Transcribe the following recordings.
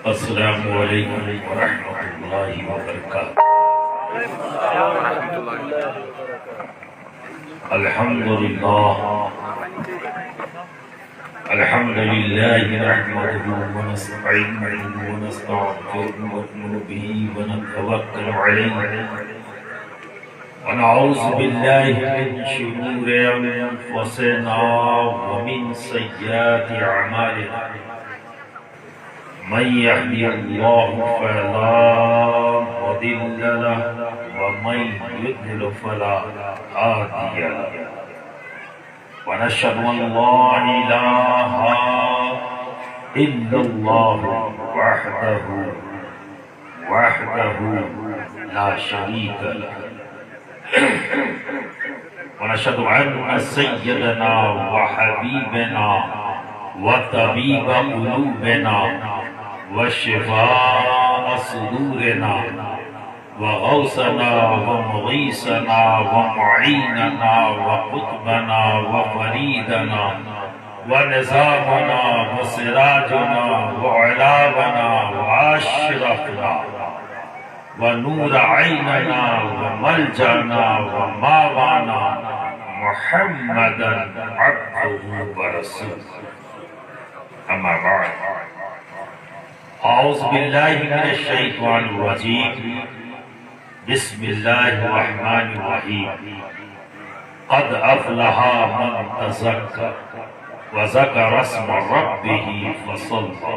السلام علیکم ورحمۃ اللہ وبرکاتہ۔ الحمد للہ نحمده ونستعینه ونستغفره ونؤمن به ونتوکل علیہ ونعوذ باللہ من شرور انفسنا ومن سیئات اعمالنا من يهدي الله فلا مضل له ومن يضلل فلا هادي له ونشهد أن لا إله إلا الله وحده لا شريك له ونشهد أن سيدنا وحبيبنا وطبيب قلوبنا وشفاء صدورنا وغوثنا ومغيثنا ومعيننا وقطبنا وفريدنا ونظامنا وسراجنا وعلاونا وأشرفنا ونور عيننا وملجأنا وماوانا محمدا عبده ورسوله أما بعد أعوذ بالله من الشيطان الرجيم بسم الله الرحمن الرحيم قد أفلح من تزكى وذكر اسم ربه فصلى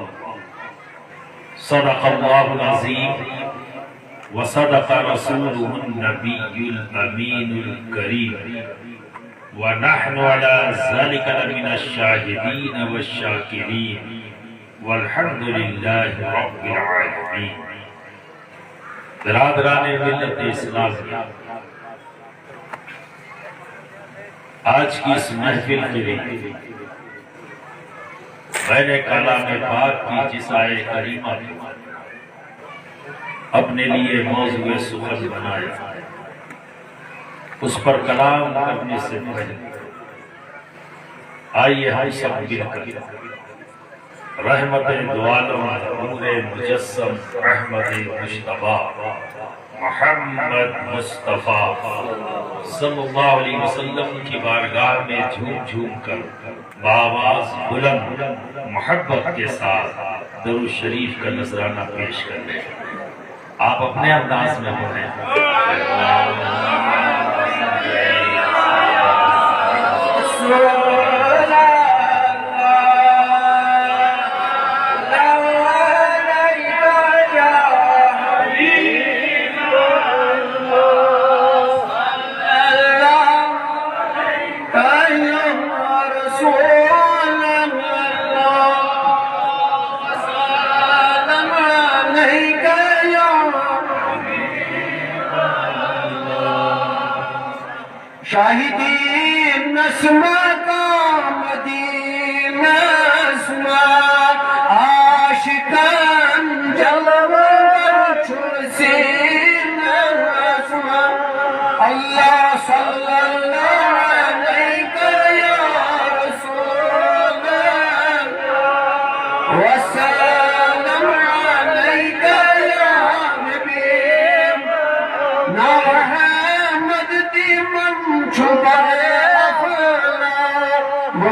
صدق الله العظيم وصدق رسوله النبي الأمين الكريم ونحن على ذلك لمن الشاهدين والشاكرين والحمد للہ رب العالمین۔ برادران ملت اسلامیہ، آج کی اس محفل کے لیے میں نے کلام پاک کی جس آیت کریمہ کو اپنے لیے موضوع سخن بنایا، اس پر کلام کرنے سے پہلے آئیے ہم سب مل کر رحمت دوالم نور مجسم احمد مجتبی محمد مصطفیٰ صلی اللہ علیہ وسلم کی بارگاہ میں جھوم جھوم کر بآواز بلند محبت کے ساتھ درود شریف کا نذرانہ پیش کر لیں۔ آپ اپنے انداز میں پڑھیں۔ شاہدین نسمہ کا مدینہ اسما عاشقان جلوہ چھرسین اسما اللہ صلی اللہ علیہ یا رسول وسلم علیہ یا نبی محمد دی من چھپائے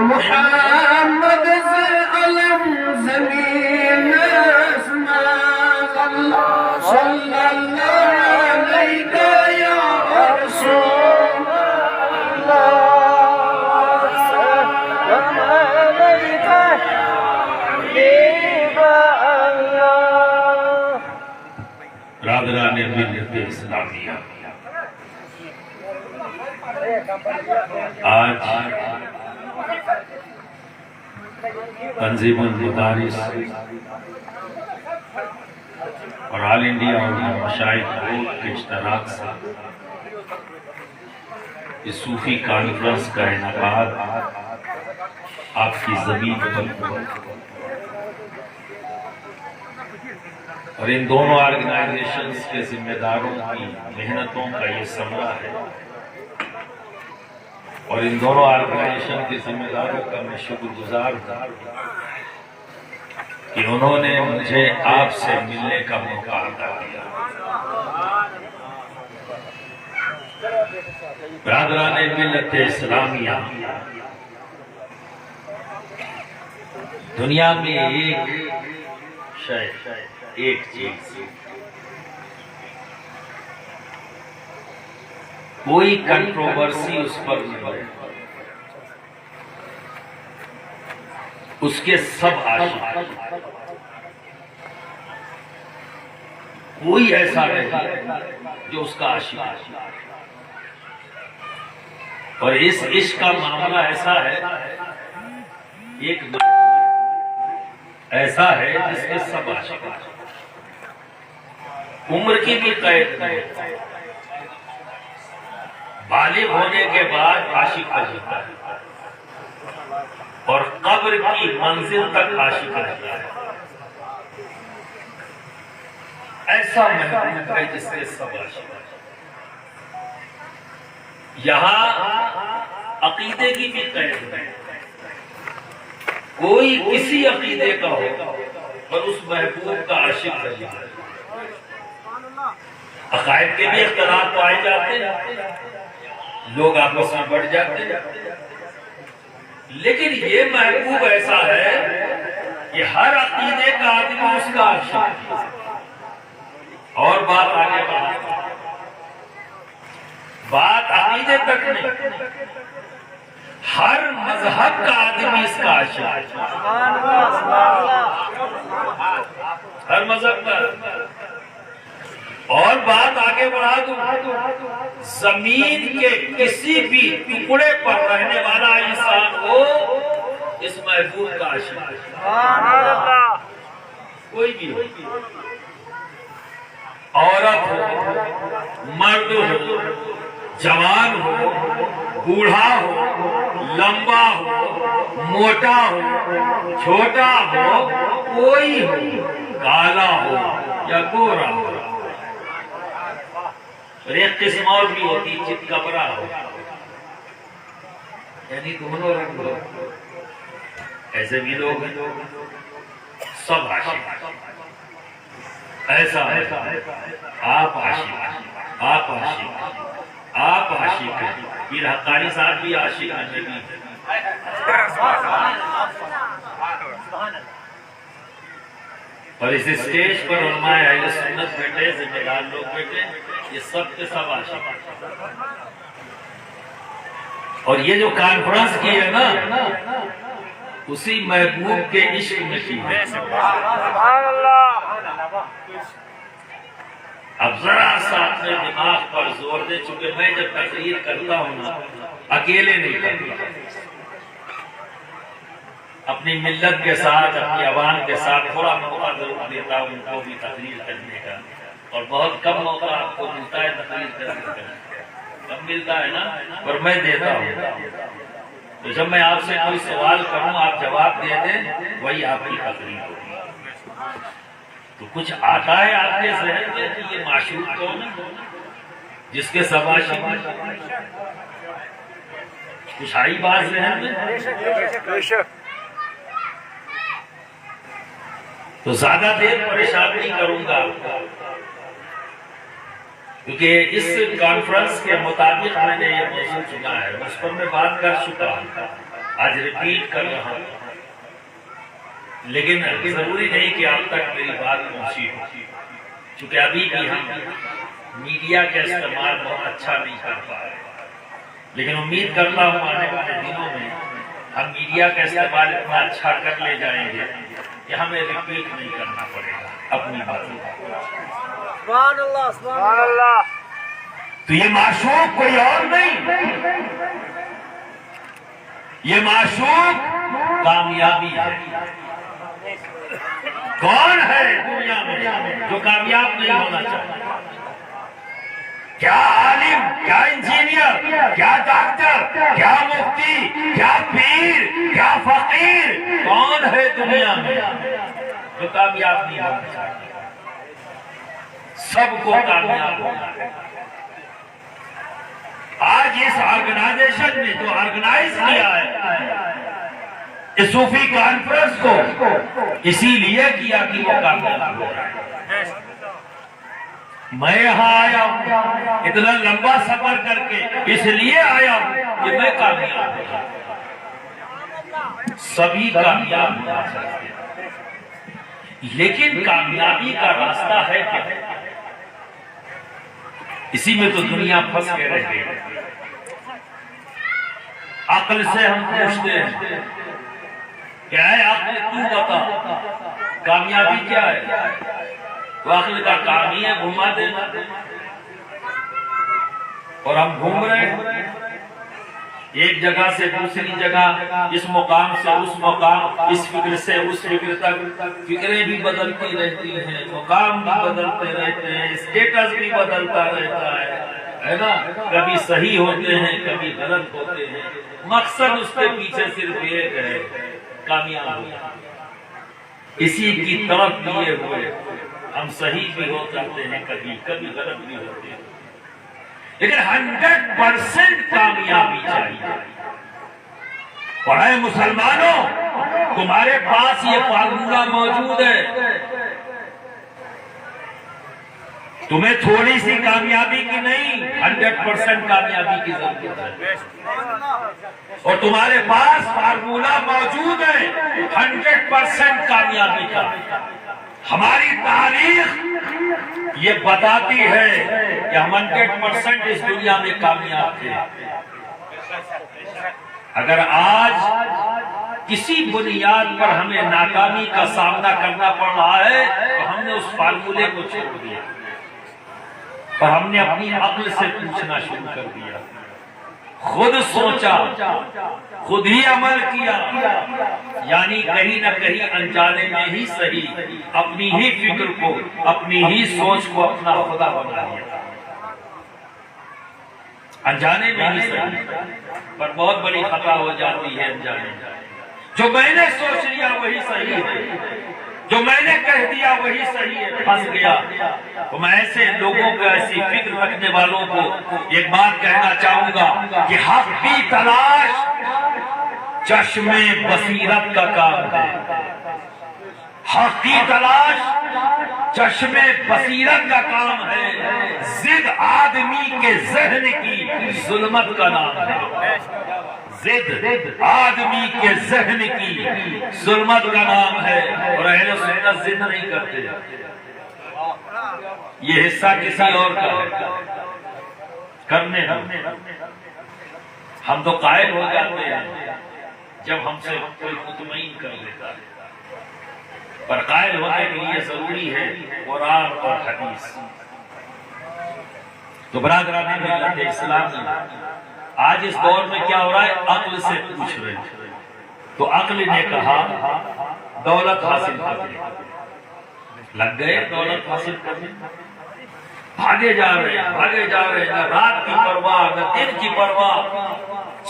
محمد سے علم زمین اسماء اللہ صلی اللہ علیہ یا رسول اللہ سلام علیکہ حبیب اللہ۔ برادران ملت اسلامیہ، آج تنظیم المدارس اور آل انڈیا اور مشائخ بورڈ کے اشتراک سے اس صوفی کانفرنس کا انعقاد آپ کی زمین پر ہوا اور ان دونوں آرگنائزیشنز کے ذمہ داروں کی محنتوں کا یہ ثمرہ ہے اور ان دونوں آرگنائزیشن کے ذمہ داروں کا میں شکر گزار ہوں کہ کہ انہوں نے مجھے آپ سے ملنے کا موقع عطا کیا۔ برادران ملت اسلامیہ، دنیا میں ایک چیز، کوئی کنٹروورسی اس پر نہیں ہے، اس کے سب عاشق، کوئی ایسا نہیں جو اس کا عاشق ہے۔ اور اس عشق کا معاملہ ایسا ہے، ایک ایسا ہے جس کے سب عاشق ہیں، عمر کی بھی قید نہیں، بالغ ہونے کے بعد عاشق رہتا ہے اور قبر کی منزل تک عاشق رہتا ہے۔ ایسا محبوب ہے جس کے سب عاشق ہیں۔ یہاں عقیدے کی بھی قید ہے، کوئی کسی عقیدے کا ہو اور اس محبوب کا عاشق رہتا ہے۔ عقائد کے بھی اختلاف پائے جاتے ہیں، لوگ آپس میں بڑھ جاتے ہیں، لیکن یہ محبوب ایسا ہے کہ ہر عقیدے کا آدمی اس کا عاشق ہے۔ اور بات آگے بڑھا، بات عقیدے تک نہیں، ہر مذہب کا آدمی اس کا عاشق ہے، ہر مذہب کا۔ اور بات آگے بڑھا دوں، زمین کے کسی بھی ٹکڑے پر رہنے والا انسان ہو اس محبوب کا عاشق ہے، کوئی بھی ہو، عورت ہو، مرد ہو، جوان ہو، بوڑھا ہو، لمبا ہو، موٹا ہو، چھوٹا ہو، کوئی ہو، کالا ہو یا گورا ہو۔ اور ایک قسم اور بھی ہوتی چت کبرا ہو، یعنی دونوں رنگ ہو، ایسے بھی لوگ ہیں، سب عاشق۔ ایسا ہے آپ عاشق، آپ عاشق، آپ عاشق ہیں۔ پیر حقانی صاحب بھی عاشق ہیں نبی۔ اور اس اسٹیج پر علماء اہل سنت بیٹھے، ذمہ دار لوگ بیٹھے، یہ سب کے سب عاشق ہیں۔ اور یہ جو کانفرنس کی ہے نا، اسی محبوب کے عشق میں کی ہے۔ اب ذرا سا اپنے دماغ پر زور دے، چونکہ میں جب تقریر کرتا ہوں نا اکیلے نہیں کرتا، اپنی ملت کے ساتھ، اپنی عوام کے ساتھ تھوڑا موقع ضرور دیتا ہوں ان کو بھی تقریر کرنے کا، اور بہت کم موقع آپ کو ملتا ہے تقریر کرنے کا، کم ملتا ہے نا، پر میں دیتا ہوں۔ تو جب میں آپ سے کوئی سوال کروں آپ جواب دے دیں، وہی آپ کی تقریر ہوگی۔ تو کچھ آتا ہے آپ کے ذہن میں کہ یہ معشوق کون ہے جس کے سب عاشق ہیں؟ کچھ آئی بات ذہن میں؟ تو زیادہ دیر پریشان نہیں کروں گا آپ کو، کیونکہ اس کانفرنس کے مطابق میں نے یہ موضوع چنا ہے، اس پر میں بات کر چکا ہوں، آج ریپیٹ کر رہا ہوں، لیکن ضروری نہیں کہ آپ تک میری بات پہنچی ہو، چونکہ ابھی بھی ہم میڈیا کا استعمال بہت اچھا نہیں کر پا رہے، لیکن امید کرتا ہوں آنے والے دنوں میں ہم میڈیا کا استعمال اتنا اچھا کر لے جائیں گے کہ ہمیں ریپیٹ نہیں کرنا پڑے گا اپنی باتوں کو۔ سبحان اللہ، سبحان اللہ۔ تو یہ معشوق کوئی اور نہیں، یہ معشوق کامیابی ہے۔ کون ہے دنیا میں جو کامیاب نہیں ہونا چاہتا؟ کیا عالم، کیا انجینئر، کیا ڈاکٹر، کیا مفتی، کیا پیر، کیا فقیر، کون ہے دنیا میں جو کامیاب نہیں ہونا چاہتا؟ سب کو کامیاب ہونا ہے۔ آج اس آرگنائزیشن نے جو آرگنائز کیا ہے، اس صوفی کانفرنس کو اسی لیے کیا کہ وہ کامیاب ہو جائے۔ میں یہاں آیا ہوں اتنا لمبا سفر کر کے اس لیے آیا ہوں کہ میں کامیاب ہو جاؤں۔ سبھی کامیاب ہونا چاہتے ہیں، لیکن کامیابی کا راستہ ہے کیا؟ اسی میں تو دنیا پھنس کے رہ گئی۔ عقل سے ہم پوچھتے ہیں کیا ہے عقل، تو بتا کامیابی کیا ہے؟ تو عقل کا کام ہی ہے گھما دینا، اور ہم گھوم رہے ہیں ایک جگہ سے دوسری جگہ، اس مقام سے اس مقام، اس فکر سے اس فکر تک۔ فکریں بھی بدلتی رہتی ہیں، مقام بھی بدلتے رہتے ہیں، اسٹیٹس بھی بدلتا رہتا ہے نا، کبھی صحیح ہوتے ہیں کبھی غلط ہوتے ہیں، مقصد اس کے پیچھے صرف ایک ہے، کامیاب ہونا۔ اسی کی طرف لیے ہوئے ہم صحیح بھی ہو سکتے ہیں، کبھی کبھی غلط بھی ہوتے ہیں، لیکن 100% کامیابی چاہیے۔ اور اے مسلمانوں، تمہارے پاس یہ فارمولہ موجود ہے، تمہیں تھوڑی سی کامیابی کی نہیں، 100% کامیابی کی ضرورت ہے، اور تمہارے پاس فارمولہ موجود ہے 100% کامیابی کا۔ ہماری تاریخ یہ بتاتی ہے کہ ہم 100% اس دنیا میں کامیاب تھے۔ اگر آج کسی بنیاد پر ہمیں ناکامی کا سامنا کرنا پڑ رہا ہے تو ہم نے اس فارمولے کو چھوڑ دیا اور ہم نے اپنی عقل سے پوچھنا شروع کر دیا، خود سوچا، خود ہی عمل کیا، یعنی کہیں نہ کہیں انجانے میں ہی صحیح اپنی ہی فکر کو، اپنی ہی سوچ کو اپنا خدا بنا لیا، انجانے میں ہی صحیح، پر بہت بڑی خطا ہو جاتی ہے انجانے میں۔ جو میں نے سوچ لیا وہی صحیح ہے، جو میں نے کہہ دیا وہی صحیح ہے، پھنس گیا۔ تو میں ایسے لوگوں کو، ایسی فکر رکھنے والوں کو ایک بات کہنا چاہوں گا کہ حق کی تلاش چشم بصیرت کا کام ہے، حق کی تلاش چشم بصیرت کا کام ہے، ضد آدمی کے ذہن کی ظلمت کا نام ہے، ضد آدمی کے ذہن کی ظلمت کا نام ہے، اور اہل سنت ضد نہیں کرتے، یہ حصہ کسی اور کا ہے، کرنے ہم تو قائل ہو جاتے ہیں جب ہم سے کوئی مطمئن کر لیتا ہے، پر قائل ہونے کے لیے ضروری ہے قرآن اور حدیث۔ تو برادران ملت اسلامی، آج اس دور میں کیا ہو رہا ہے؟ عقل سے پوچھ رہے ہیں، تو عقل نے کہا دولت حاصل کرنے، لگ گئے دولت حاصل کرنے، بھاگے جا رہے ہیں، بھاگے جا رہے ہیں، نہ رات کی پرواہ نہ دن کی پرواہ،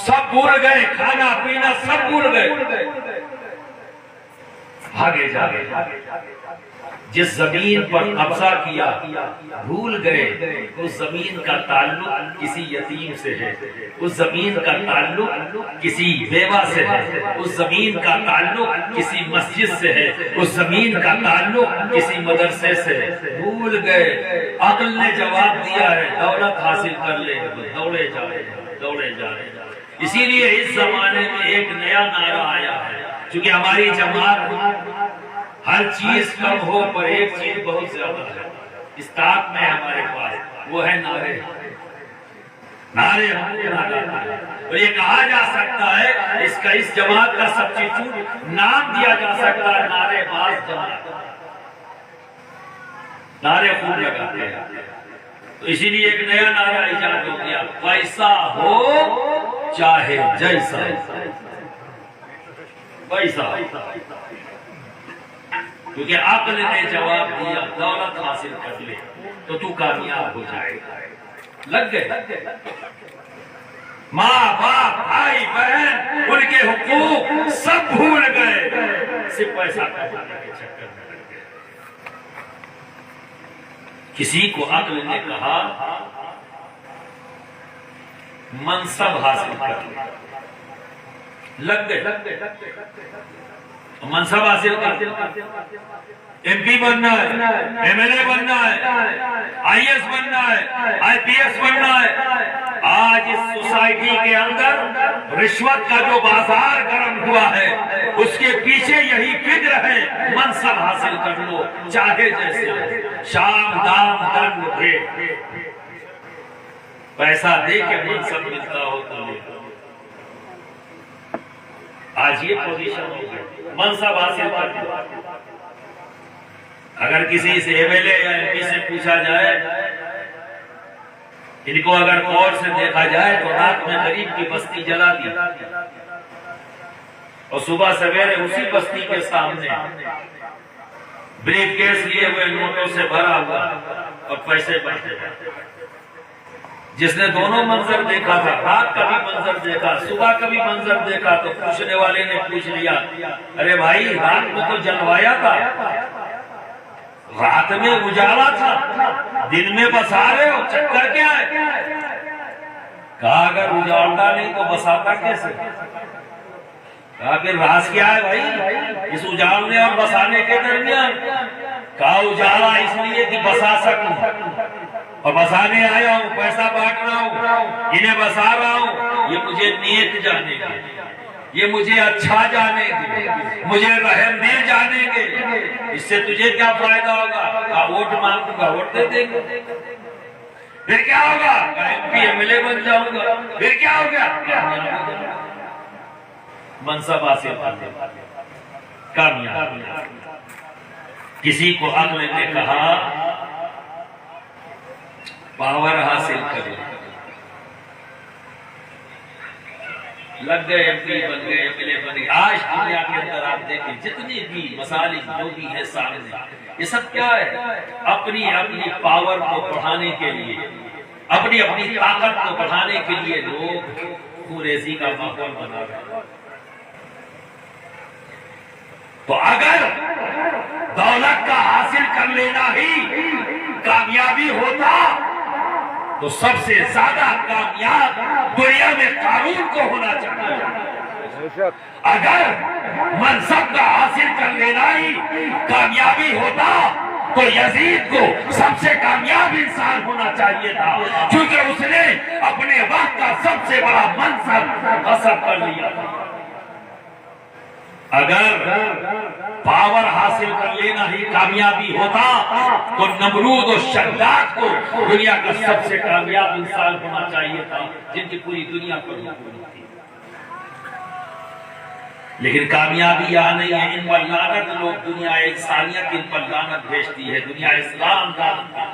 سب بھول گئے، کھانا پینا سب بھول گئے، بھاگے جا رہے ہیں۔ جس زمین پر قبضہ کیا بھول گئے اس زمین کا تعلق کسی یتیم سے ہے، اس زمین کا تعلق کسی بیوہ سے ہے، اس زمین کا تعلق کسی مسجد سے ہے، اس زمین کا تعلق کسی مدرسے سے ہے، بھول گئے۔ عقل نے جواب دیا ہے دولت حاصل کر لے، دوڑے جا رہے ہیں، دوڑے جا رہے ہیں۔ اسی لیے اس زمانے میں ایک نیا نعرہ آیا ہے، چونکہ ہماری جماعت ہر چیز کم ہو پر ایک چیز بہت زیادہ ہے، اسٹاک میں ہمارے پاس، وہ ہے نعرے۔ نعرے ہم کو لگانا ہے، تو یہ کہا جا سکتا ہے اس کا، اس جماعت کا سبسٹیٹیوٹ نام دیا جا سکتا ہے نعرے باز جماعت، نعرے خوب لگاتے ہیں۔ تو اسی لیے ایک نیا نعرہ ایجاد ہو گیا، ویسا ہو چاہے جیسا، ویسا، کیونکہ عقل نے جواب دیا دولت حاصل کر لے تو تو کامیاب ہو جائے گا۔ لگ گئے ماں باپ بھائی بہن ان کے حقوق سب بھول گئے، صرف پیسہ کمانے کے چکر میں لگ گئے۔ کسی کو عقل نے کہا منصب حاصل کر لے، لگ گئے منصب حاصل کرتے ایم پی بننا ہے، ایم ایل اے بننا ہے، آئی ایس بننا ہے، آئی پی ایس بننا ہے۔ آج اس سوسائٹی کے اندر رشوت کا جو بازار گرم ہوا ہے اس کے پیچھے یہی فکر ہے، منصب حاصل کر لو چاہے جیسے، شام دام دنڈ بھیٹ، پیسہ دے کے منصب ملتا ہو تو لے۔ آج یہ پوزیشن ہو گئی، منصب حاصل کر لو۔ اگر کسی سے ایم ایل اے یا ایم پی سے پوچھا جائے، ان کو اگر غور سے دیکھا جائے تو رات میں غریب کی بستی جلا دی اور صبح سویرے اسی بستی کے سامنے بریف کیس لیے ہوئے نوٹوں سے بھرا ہوا اور پیسے بانٹے۔ جس نے دونوں منظر دیکھا تھا، رات کا بھی منظر دیکھا، صبح کا بھی منظر دیکھا، تو پوچھنے والے نے پوچھ لیا، ارے بھائی رات میں تو جلوایا تھا، رات میں اجالا تھا، دن میں بسا رہے ہو، چکر کیا ہے؟ کہا اگر اجالتا نہیں تو بساتا کیسے؟ کہا پھر راز کیا ہے بھائی اس اجالنے اور بسانے کے درمیان؟ کہا اجالا اس لیے کہ بسا سکوں اور بسانے آیا ہوں، پیسہ بانٹ رہا ہوں، انہیں بسا رہا ہوں، یہ مجھے نیک جانے گے، یہ مجھے اچھا جانے گے، مجھے رحم دل جانے گے، اس سے تجھے کیا فائدہ ہوگا؟ کہا ووٹ مانگوں گا، ووٹ دے دیں گے۔ پھر کیا ہوگا؟ M P M L A بن جاؤں گا۔ پھر کیا ہو گیا؟ منصب حاصل کرتے کامیاب۔ کسی کو عقل نے کہا پاور حاصل کرے، لگ گئے ایم پی بن گئے، ایم ایل اے بن گئے۔ آج دنیا کے اندر آپ دیکھیں جتنی بھی مسالک جو بھی ہے سامنے، یہ سب کیا ہے؟ اپنی اپنی پاور کو بڑھانے کے لیے، اپنی اپنی طاقت کو بڑھانے کے لیے لوگ خوریزی کا ماحول بنا رہے ہیں۔ تو اگر دولت کا حاصل کر لینا ہی کامیابی ہوتا تو سب سے زیادہ کامیاب دنیا میں قارون کو ہونا چاہیے۔ اگر منصب کا حاصل کر لینا ہی کامیابی ہوتا تو یزید کو سب سے کامیاب انسان ہونا چاہیے تھا، کیونکہ اس نے اپنے وقت کا سب سے بڑا منصب غصب کر لیا تھا۔ اگر پاور حاصل کر لینا ہی کامیابی ہوتا تو نمرود اور شداد کو دنیا کا سب سے کامیاب انسان ہونا چاہیے تھا، جن کی پوری دنیا پر حکومت تھی۔ لیکن کامیابی یہاں نہیں ہے، ان پر لعنت، لوگ دنیا انسانیت ان پر لعنت بھیجتی ہے، دنیا اسلام لعنت ہے۔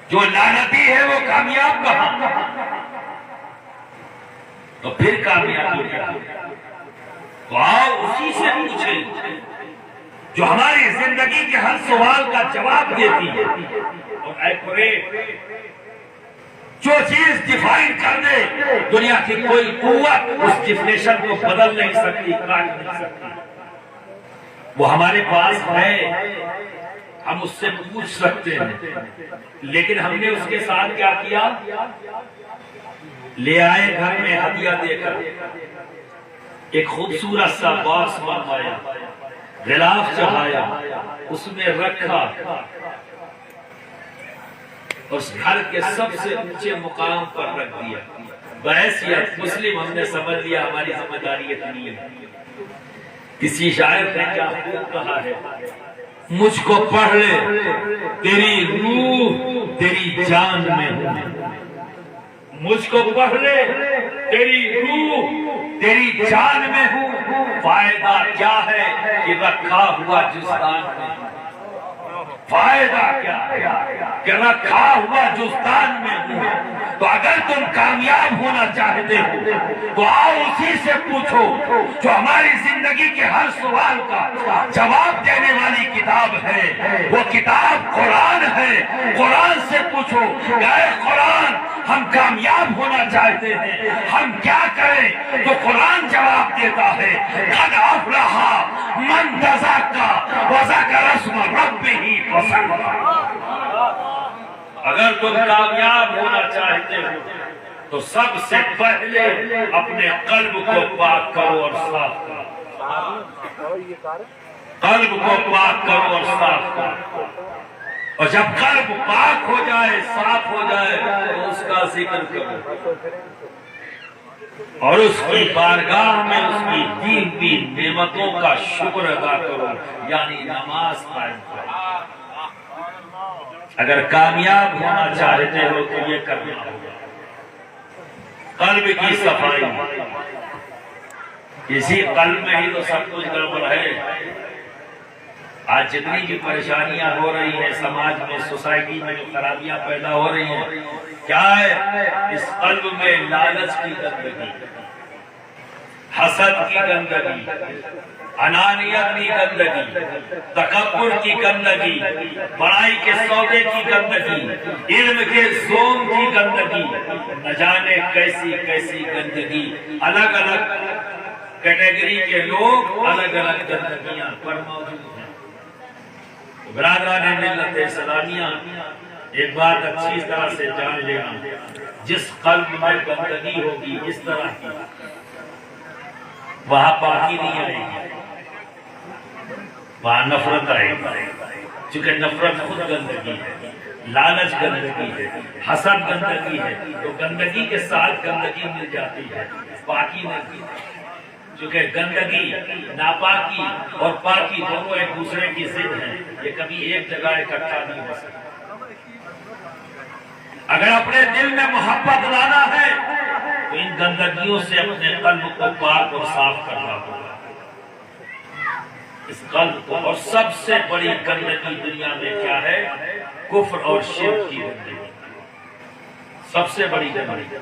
جو لعنتی ہے وہ کامیاب کہاں؟ تو پھر کامیابی کیا؟ تو آؤ اسی سے پوچھیں جو ہماری زندگی کے ہر سوال کا جواب دیتی ہے اور ایکوریٹ جو چیز ڈیفائن کر دے، دنیا کی کوئی قوت اس ڈیفینیشن کو بدل نہیں سکتی، کاٹ نہیں سکتی۔ وہ ہمارے پاس ہے، ہم اس سے پوچھ سکتے ہیں، لیکن ہم نے اس کے ساتھ کیا کیا؟ لے آئے گھر میں ہدیہ دے کر ایک خوبصورت سا باکس بنوایا، غلاف چڑھایا، اس میں رکھا، اس گھر کے سب سے اونچے مقام پر رکھ دیا۔ بحیثیت مسلم ہم نے سمجھ لیا ہماری ذمہ داری اتنی ہے۔ کسی شاعر نے کیا خوب کہا ہے، مجھ کو پڑھ لے تیری روح تیری جان میں ہوں، مجھ کو پڑھ لے تیری روح تیری جان میں ہوں، فائدہ کیا ہے کہ رکھا ہوا جسدان میں، فائدہ کیا ہے کہ رکھا ہوا جسدان میں ہوں۔ تو اگر تم کامیاب ہونا چاہتے ہو تو آؤ اسی سے پوچھو جو ہماری زندگی کے ہر سوال کا جواب دینے والی کتاب ہے، وہ کتاب قرآن ہے۔ قرآن سے پوچھو کہ اے قرآن ہم کامیاب ہونا چاہتے ہیں، ہم کیا کریں؟ تو قرآن جواب دیتا ہے، قد افلح من تزکا وذکر اسم ربہ فصلی۔ اگر تم کامیاب ہونا چاہتے ہو تو سب سے پہلے اپنے قلب کو پاک کرو اور صاف کرو، قلب کو پاک کرو اور صاف کرو، اور جب قلب پاک ہو جائے، صاف ہو جائے تو اس کا ذکر کرو اور اس کی بارگاہ میں اس کی دی ہوئی نعمتوں کا شکر ادا کرو، یعنی نماز قائم کرو۔ اگر کامیاب ہونا چاہتے ہو تو یہ کرنا ہوگا، قلب کی صفائی۔ اسی قلب میں ہی تو سب کچھ گڑبڑ ہے۔ آج جتنی بھی پریشانیاں ہو رہی ہیں سماج میں، سوسائٹی میں جو خرابیاں پیدا ہو رہی ہیں، کیا ہے؟ اس قلب میں لالچ کی گندگی، حسد کی گندگی، انانیت کی گندگی، تکبر کی گندگی، بڑائی کے سودے کی گندگی، علم کے زوم کی گندگی، نہ جانے کیسی کیسی گندگی۔ الگ الگ کیٹیگری کے لوگ الگ الگ گندگیاں پر موجود ہیں۔ برادران ملت اسلامیہ، ایک بات اچھی طرح سے جان لینا، جس قلب میں گندگی ہوگی اس طرح کی، وہاں پاکی نہیں آئے گی، وہاں نفرت آئے گی، چونکہ نفرت خود گندگی ہے، لالچ گندگی ہے، حسد گندگی ہے، تو گندگی کے ساتھ گندگی مل جاتی ہے، پاکی نہیں۔ چونکہ گندگی، ناپاکی اور پاکی دونوں ایک دوسرے کی ضد ہیں، یہ کبھی ایک جگہ اکٹھا نہیں ہو سکتا۔ اگر اپنے دل میں محبت لانا ہے تو ان گندگیوں سے اپنے قلب کو پاک اور صاف کرنا ہوگا، اس قلب کو۔ اور سب سے بڑی گندگی دنیا میں کیا ہے؟ کفر اور شرک کی گندگی، سب سے بڑی گندگی۔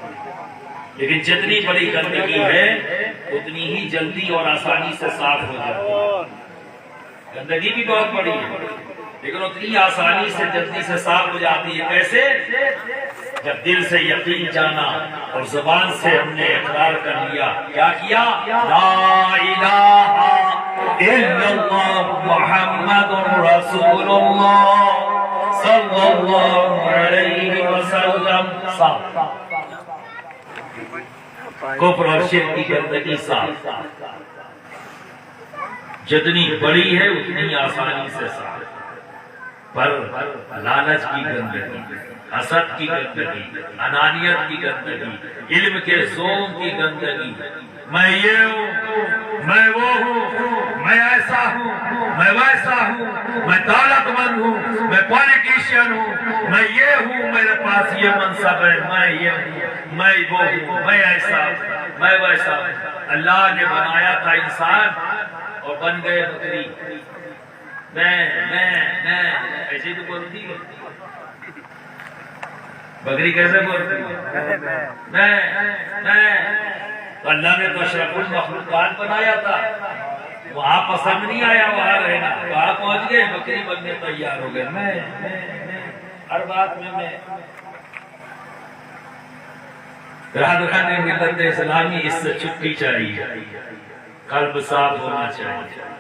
لیکن جتنی بڑی گندگی ہے اتنی ہی جلدی اور آسانی سے صاف ہو جاتی ہے۔ گندگی بھی بہت بڑی ہے لیکن اتنی آسانی سے جلدی سے صاف ہو جاتی ہے۔ کیسے؟ جب دل سے یقین جانا اور زبان سے ہم نے اقرار کر لیا، کیا کیا؟ لا الہ الا اللہ محمد رسول اللہ صلی اللہ علیہ وسلم، صاف۔ کفر اور شرک کی گندگی صاف، جتنی بڑی ہے اتنی آسانی سے صاف۔ پر لالچ کی گندگی، حسد کی گندگی، انانیت کی گندگی، علم کے زوم کی گندگی، میں یہ ہوں، میں وہ ہوں، میں ایسا ہوں، میں ویسا ہوں، میں دولت مند ہوں، میں پولیٹیشین ہوں، میں یہ ہوں، میرے پاس یہ منصب ہے، میں یہ ہوں، میں وہ ہوں، میں ایسا ہوں، میں ویسا ہوں۔ اللہ نے بنایا تھا انسان اور بن گئے بکری۔ میں ایسے تو بولتی ہے بکری، کیسے بولتی ہے؟ میں تو اللہ نے تو اشرف المخلوقات بنایا تھا، وہاں پسند نہیں آیا وہاں رہنا، وہاں پہنچ گئے بکری بننے تیار ہو گئے۔ میں ہر بات میں برادران ملت اسلامی، اس سے چھٹی چاہیے، قلب صاف ہونا چاہیے۔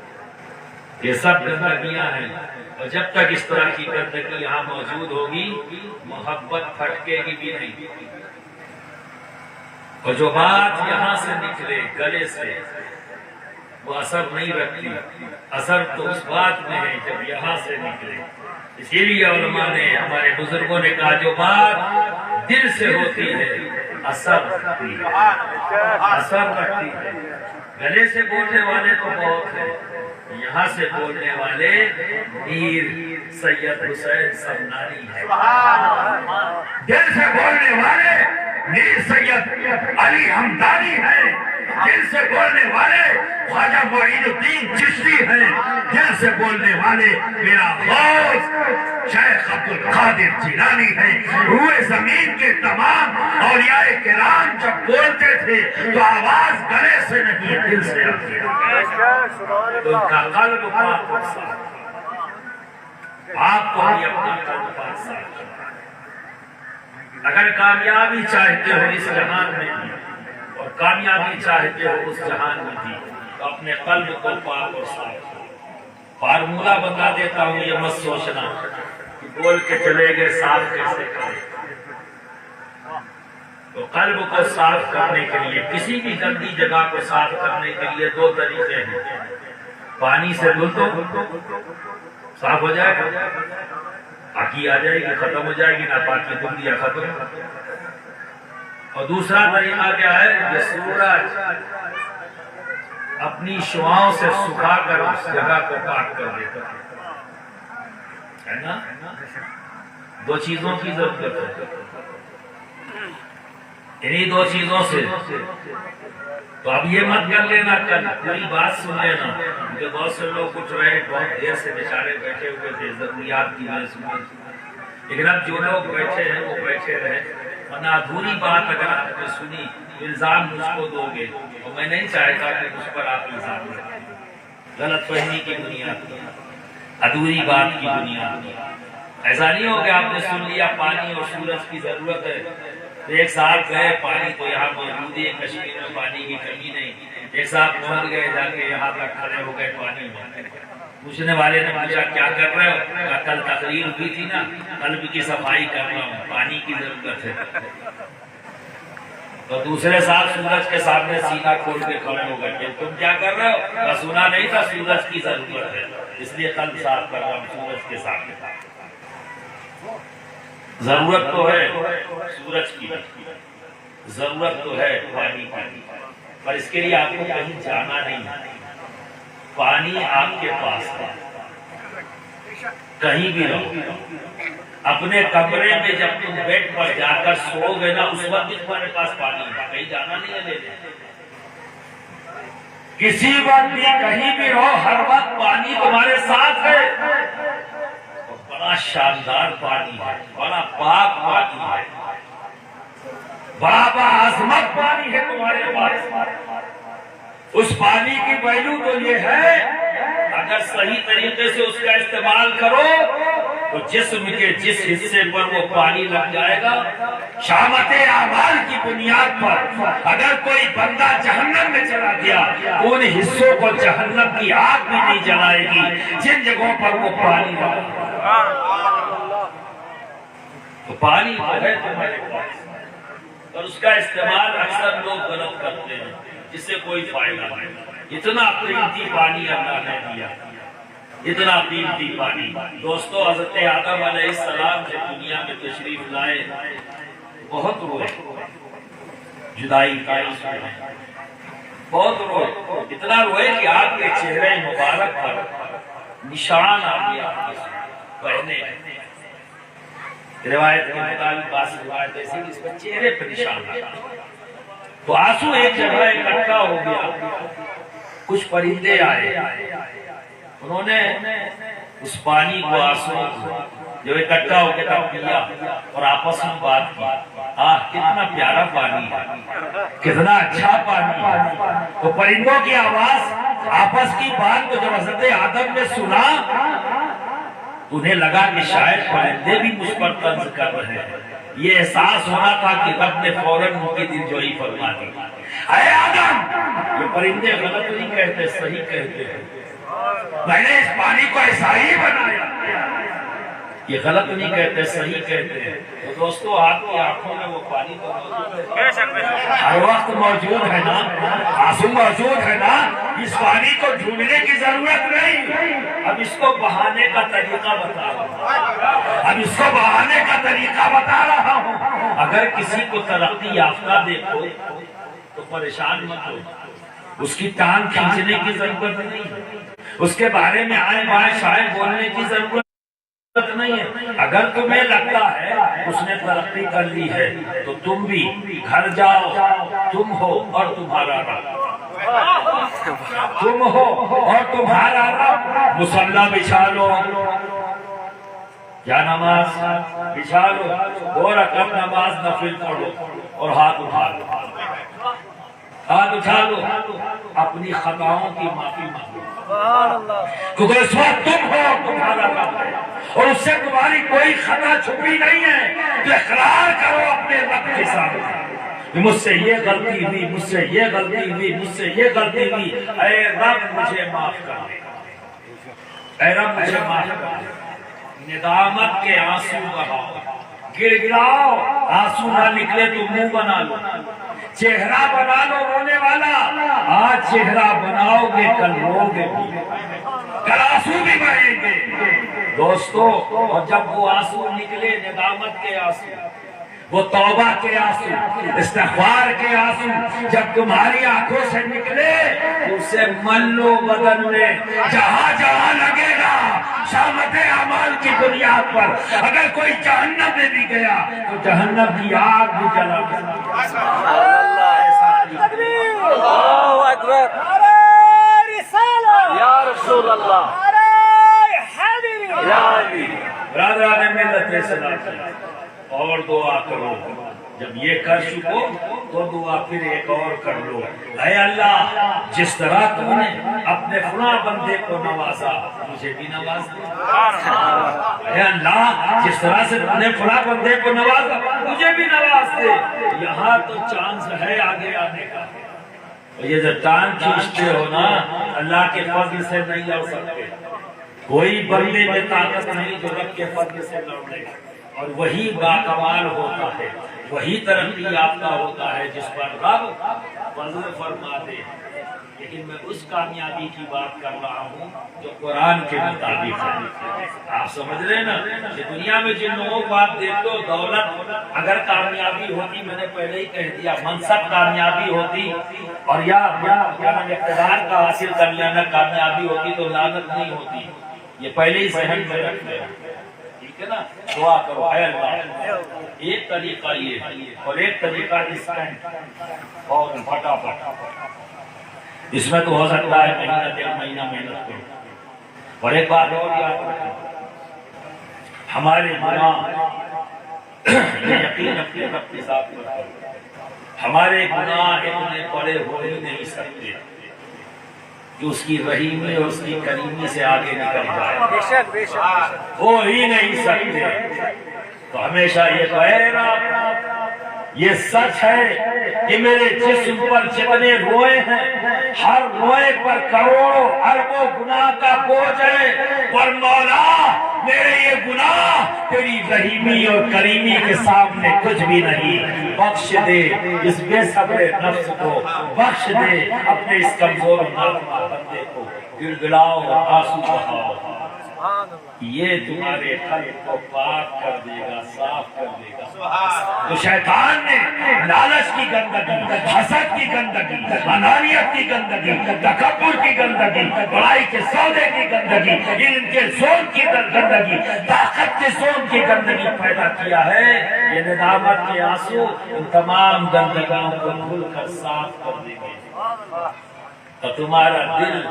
یہ سب گندگیاں ہیں اور جب تک اس طرح کی گندگی یہاں موجود ہوگی محبت پھٹکے گی بھی نہیں، اور جو بات یہاں سے نکلے گلے سے وہ اثر نہیں رکھتی، اثر تو اس بات میں ہے جب یہاں سے نکلے۔ اسی لیے علماء نے، ہمارے بزرگوں نے کہا جو بات دل سے ہوتی ہے اثر رکھتی ہے، اثر رکھتی ہے۔ گلے سے بولنے والے تو بہت ہیں، یہاں سے بولنے والے میر سید حسین سمنانی ہیں، دل سے بولنے والے میر سید علی حمدانی ہیں، دل سے بولنے والے خواجہ معین الدین چشتی ہیں، دل سے بولنے والے میرا غوث شیخ عبد القادر جیلانی ہیں۔ روئے زمین کے تمام اولیاء کرام جب بولتے تھے تو آواز گلے سے نہیں دل سے آتی، تو ان کا قلب پاک اور صاف۔ آپ کو بھی اپنا قلب پاک صاف کرنا۔ اگر کامیابی چاہتے ہو اس جہان میں اور کامیابی چاہتے ہو اس جہان میں بھی تو اپنے قلب کو پاک اور صاف کرو۔ فارمولہ بتا دیتا ہوں، یہ مت سوچنا کہ بول کے چلے گئے صاف کیسے کریں۔ تو قلب کو صاف کرنے کے لیے، کسی بھی گندی جگہ کو صاف کرنے کے لیے دو طریقے ہیں۔ پانی سے دھل دو، صاف ہو جائے گا، پاکی آ جائے گی، ختم ہو جائے گی، ناپاکی دھل دیا ختم۔ اور دوسرا طریقہ کیا ہے کہ سورج اپنی شعاؤں سے سکھا کر اس جگہ کو پاک کر دیتا ہے نا۔ دو چیزوں کی ضرورت ہے، انہی دو چیزوں سے۔ تو اب یہ مت کر لینا، کل پوری بات سن لینا، کیونکہ بہت سے لوگ اٹھ رہے بہت دیر سے بیچارے بیٹھے ہوئے تھے ضروریات کی وجہ سے، لیکن اب جو لوگ بیٹھے ہیں وہ بیٹھے رہے، ورنہ ادھوری بات اگر آپ نے سنی الزام مجھ کو دو گے، اور میں نہیں چاہتا کہ مجھ پر آپ الزام لگائیں، غلط فہمی کی بنیاد پر، ادھوری بات کی بنیاد پر۔ ایسا نہیں ہو کہ آپ نے سن لیا پانی اور سورج کی ضرورت ہے، ایک صاحب گئے، پانی تو یہاں موجود ہے، کشمیر میں پانی کی کمی نہیں، ایک صاحب پہنچ گئے، جا کے یہاں تک کھڑے ہو گئے پانی میں۔ پوچھنے والے نے پوچھا کیا کر رہے ہو؟ کہا کل تقریر ہوئی تھی نا، قلب کی صفائی کر رہا ہوں، پانی کی ضرورت ہے۔ تو دوسرے صاحب سورج کے سامنے سینہ کھول کے کھڑے ہو گئے کہ تم کیا کر رہے ہو؟ کہا سنا نہیں تھا سورج کی ضرورت ہے، اس لیے قلب صاف کر رہا ہوں سورج کے سامنے۔ ضرورت تو ہے سورج کی، ضرورت تو ہے پانی کی، پر اس کے لیے آپ کو کہیں جانا نہیں ہے، پانی آپ کے پاس ہے، کہیں بھی رہو، اپنے کمرے میں جب تم بیڈ پر جا کر سو گے نا، اس وقت بھی تمہارے پاس پانی ہے، کہیں جانا نہیں ہے لینے، کسی وقت بھی کہیں بھی رہو، ہر وقت پانی تمہارے ساتھ ہے، بڑا شاندار پانی ہے، بڑا پاک پانی ہے، بڑا عظمت پانی ہے تمہارے پاس۔ اس پانی کی ویلیو تو یہ ہے، اگر صحیح طریقے سے اس کا استعمال کرو تو جسم کے جس حصے پر وہ پانی لگ جائے گا، شامت اعمال کی بنیاد پر اگر کوئی بندہ جہنم میں چلا گیا تو ان حصوں کو جہنم کی آگ بھی نہیں جلائے گی جن جگہوں پر وہ پانی لگا۔ تو پانی ہے تمہارے پاس، اور اس کا استعمال اکثر لوگ غلط کرتے ہیں جس سے کوئی فائدہ نہیں۔ اتنا قیمتی پانی اللہ نے دیا، اتنا قیمتی پانی۔ دوستو، حضرت آدم علیہ السلام سے دنیا میں تشریف لائے، بہت روئے، جدائی کا بہت روئے، اتنا روئے کہ آپ کے چہرے مبارک پر نشان آ گیا پہنے۔ روایت کے مطابق بعض روایت ایسی کہ اس پر چہرے پر نشان آیا، تو آنسو ایک جگہ اکٹھا ہو گیا۔ کچھ پرندے آئے، انہوں نے اس پانی کو آنسو جو اکٹھا ہو کے تب پیا اور آپس میں بات کی، کتنا پیارا پانی ہے، کتنا اچھا پانی ہے۔ تو پرندوں کی آواز، آپس کی بات کو جب حضرت آدم نے سنا، انہیں لگا کہ شاید پرندے بھی مجھ پر طنز کر رہے ہیں۔ یہ احساس ہونا تھا کہ رب نے فوراً ان کی دلجوئی فرما دی۔ اے آدم، یہ پرندے غلط نہیں کہتے، صحیح کہتے ہیں، میں نے اس پانی کو ایسا ہی بنایا۔ یہ غلط نہیں کہتے، صحیح کہتے ہیں۔ تو دوستو، آپ کی آنکھوں میں وہ پانی تو ہر وقت موجود ہے نا، آنسو موجود ہے نا، اس پانی کو ڈھونڈنے کی ضرورت نہیں۔ اب اس کو بہانے کا طریقہ بتا رہا ہوں، اب اس کو بہانے کا طریقہ بتا رہا ہوں۔ اگر کسی کو ترقی یافتہ دیکھو تو پریشان مت ہو، اس کی ٹانگ کھینچنے کی ضرورت نہیں، اس کے بارے میں آئے بائیں شاعر بولنے کی ضرورت نہیں ہے۔ اگر تمہیں لگتا ہے اس نے ترقی کر لی ہے تو تم بھی گھر جاؤ، تم ہو اور تمہارا رب، تم ہو اور تمہارا رب، مصلی بچھا لو یا نماز بچھا لو، 2 رکعت نماز نفل پڑھو اور ہاتھ اٹھا لو، ہاتھ اٹھا لو، اپنی خطاؤں کی معافی مانگو، کیونکہ اس وقت تم ہو تمہارا رب ہے اور اس سے تمہاری کوئی خطا چھپی نہیں ہے۔ تو اقرار کرو اپنے رب کے سامنے، مجھ سے یہ غلطی ہوئی، مجھ سے یہ غلطی ہوئی، مجھ سے یہ غلطی ہوئی، اے رب مجھے معاف کر دے، اے رب مجھے معاف کر دے۔ ندامت کے آنسو بہاؤ، گر گراؤ، آنسو نہ نکلے تو منہ بنا لو، چہرہ بنا لو رونے والا، آج چہرہ بناؤ گے کل رو گے بھی، کل آنسو بھی بہیں گے دوستو۔ اور جب وہ آنسو نکلے ندامت کے آنسو، وہ توبہ کے آنسو، استغفار کے آنسو جب تمہاری آنکھوں سے نکلے تو اسے من لو بدن میں، جہاں جہاں لگے گا شامت اعمال کی بنیاد پر۔ اگر کوئی جہنم میں بھی گیا تو جہنم کی آگ بھی جلا گیا۔ اللہ اکبر، یا رسول اللہ، یا علی۔ برادران ملت سلام، اور دعا کرو، جب یہ کر چکو تو دعا پھر ایک اور کر لو، اے اللہ جس طرح تو نے اپنے فلاں بندے کو نوازا مجھے بھی نواز دے، اے اللہ جس طرح سے تو نے فلاں بندے کو نوازا مجھے بھی نواز دے۔ یہاں تو چانس ہے آگے آنے کا، یہ جو ٹانگ کھینچتے ہو نا اللہ کے فضل سے نہیں لڑ سکتے، کوئی بندے میں طاقت نہیں جو رب کے فضل سے لڑ لے، اور وہی باکمال ہوتا ہے، وہی ترقی یافتہ ہوتا ہے جس پر رب فضل فرما دے۔ لیکن میں اس کامیابی کی بات کر رہا ہوں جو قرآن کے مطابق ہے۔ آپ سمجھ رہے ہیں نا کہ دنیا میں جن لوگوں کو آپ دیکھتے ہو، دولت اگر کامیابی ہوتی، میں نے پہلے ہی کہہ دیا، منصب کامیابی ہوتی، اور یا اقتدار کا حاصل کر لینا کامیابی ہوتی تو لعنت نہیں ہوتی، یہ پہلے ہی ذہن میں رکھ لیں، ٹھیک ہے نا؟ دعا کرو اے اللہ، ایک طریقہ یہ اور ایک طریقہ اس کا اور فٹافٹ، اس میں تو ہو سکتا ہے مہینہ ڈیڑھ مہینہ محنت کرو، اور ایک بات اور یاد رکھیں، ہمارے گناہ یہ یقین اپنے رب کے ساتھ کرو، ہمارے گناہ اتنے بڑے ہو ہی نہیں سکتے کہ اس کی رحیمی اور اس کی کریمی سے آگے نکل جائے، بے شک بے شک، ہو ہی نہیں سکتے۔ تو ہمیشہ یہ کہے یہ سچ ہے کہ میرے جسم پر جتنے روئے ہیں ہر روئے پر کروڑوں اربوں گناہ کا بوجھ ہے، پر مولا میرے یہ گناہ تیری رحیمی اور کریمی کے سامنے کچھ بھی نہیں، بخش دے اس بے صبر نفس کو، بخش دے اپنے اس کمزور و ناتواں بندے کو، گڑگڑاؤ اور آنسو بہاؤ، یہ تمہارے قلب کو پاک کر دے گا، صاف کر دے گا۔ تو شیطان نے لالچ کی گندگی، حسد کی گندگی، انانیت کی گندگی، تکبر کی گندگی، بڑائی کے سودے کی گندگی، علم کے زور کی گندگی، طاقت کے زور کی گندگی پیدا کیا ہے، یہ ندامت کے آنسو ان تمام گندگیوں کو دھل کر صاف کر دیں گے، تو تمہارا دل